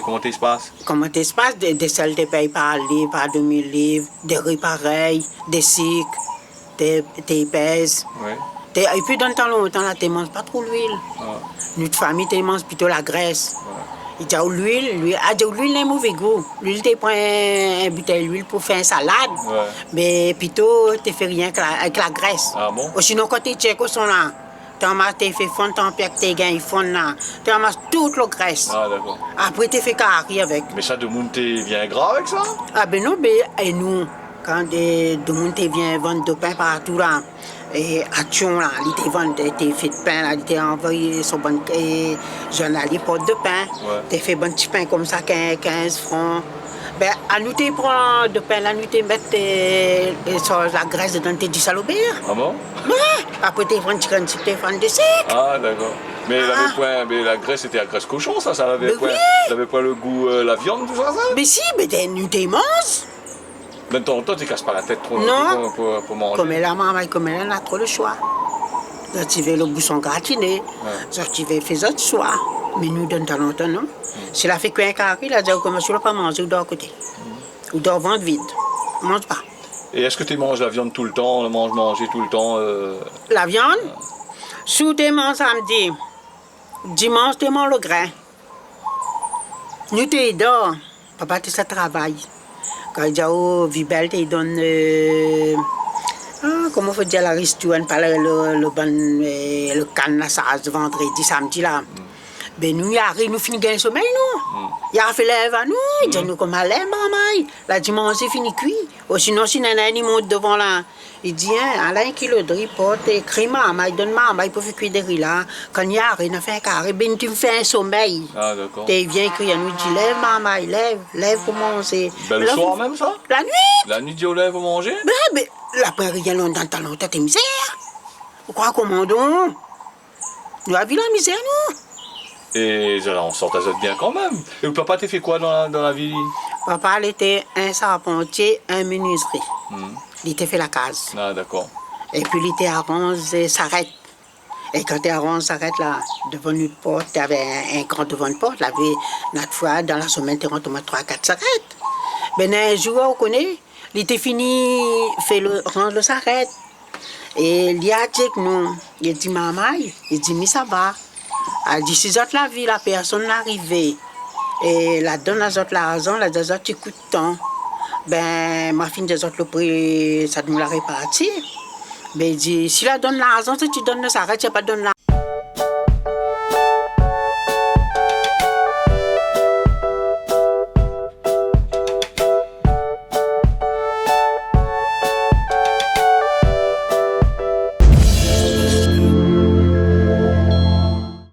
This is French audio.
comment il se passe? Comment ça se passe? Des selles, tu payes par livre, par 2000 livres, des riz pareils, des cycles, tu pèses. Oui. Et puis, dans le temps longtemps, là, tu ne manges pas trop l'huile. Ah. Notre famille, tu manges plutôt la graisse. Ouais. Il dit l'huile n'a mauvais goût. L'huile, tu prends une bouteille d'huile pour faire une salade. Ouais. Mais plutôt, tu fais rien avec la graisse. Ah bon? Ou sinon, quand tu checkes au son là, tu ramasses, tu fais fondre ton pied, tu gagnes fondre là. Tu ramasses toute la graisse. Ah d'accord. Après, tu fais carré avec. Mais ça, de monde, vient gras avec ça? Ah ben non, mais et nous, quand de monde vient vendre du pain partout là, et à Thion là, il te vend des fait de pain là, il t'a envoyé son bon journalier porte de pain, Ouais. tu fait bon petit pain comme ça 15 francs. Ben à nous te prend de pain là, nous te mettre la graisse dedans tes du salopère. Ah bon? Ouais. Après tu prends chicken, tu prends des secs. Ah d'accord. Mais, il avait point, mais la graisse c'était la graisse cochon, ça avait Mais point, oui. ça avait pas le goût, la viande, tout ça? Mais si, mais nous te manges. Mais de temps en temps, tu casses pas la tête trop Non. pour manger. Comme elle a maman, comme elle a trop le choix. Ça, tu veux le bousson gratiné. Ouais. Ça, tu veux faire autre choix. Mais nous, dans temps longtemps, non. Si elle a fait qu'un carré, elle a dit, comment tu ne pas manger ou dors à côté. Ou dors ventre vide. On ne mange pas. Et est-ce que tu manges la viande tout le temps, manger tout le temps La viande, sous tes manges samedi, dimanche, tu manges le grain. Nous, tu dors. Papa, tu ça travaille. Quand il dit, oh, Vibel, tu donnes. Comment faut dire la ristourne, pas le canne ça vendredi, samedi là. Ben nous, nous finissons gagner sommeil, nous. Il a fait l'ève à nous, il dit nous comme à l'air, maman. La dimanche, c'est fini cuit. Ou sinon, si nana, il monte devant là. Il dit, hein, un kilo de riz, porte, écrit maman, il donne maman, il peut faire cuire des riz là. Quand il y a, il a fait un carré, ben tu me fais un sommeil. Ah d'accord. Et il vient crier, il nous dit, lève maman, lève pour manger. Ben, le soir même ça? La nuit. La nuit du lève pour manger? Mais la prairie, il y a longtemps, t'es misère. Vous croyez comment donc? Nous avons vu la misère, nous. Et on sort à ça bien quand même. Et le papa, t'as fait quoi dans la vie? Papa, il était un charpentier, un menuiserie. Il était fait la case. Ah d'accord. Et puis, il était à Ronze et s'arrête. Et quand tu es à Ronze, s'arrête là, devant notre porte, tu avais un grand devant une porte. Notre fois, dans la semaine, tu rentres 3-4 s'arrêtes. Ben, un jour, on connaît, il était fini, rendre le s'arrête. Et il a dit que nous, il dit, maman, il dit, mais ça va. Elle dit, si autres la vie, la personne n'est arrivée. Et la donne à autres l'argent, la des autres, tu coûtes tant. Ben, ma fille des autres, le prix, ça nous l'a réparti. Ben, il dit, si la donne l'argent, si tu donnes le s'arrête, tu n'as pas donné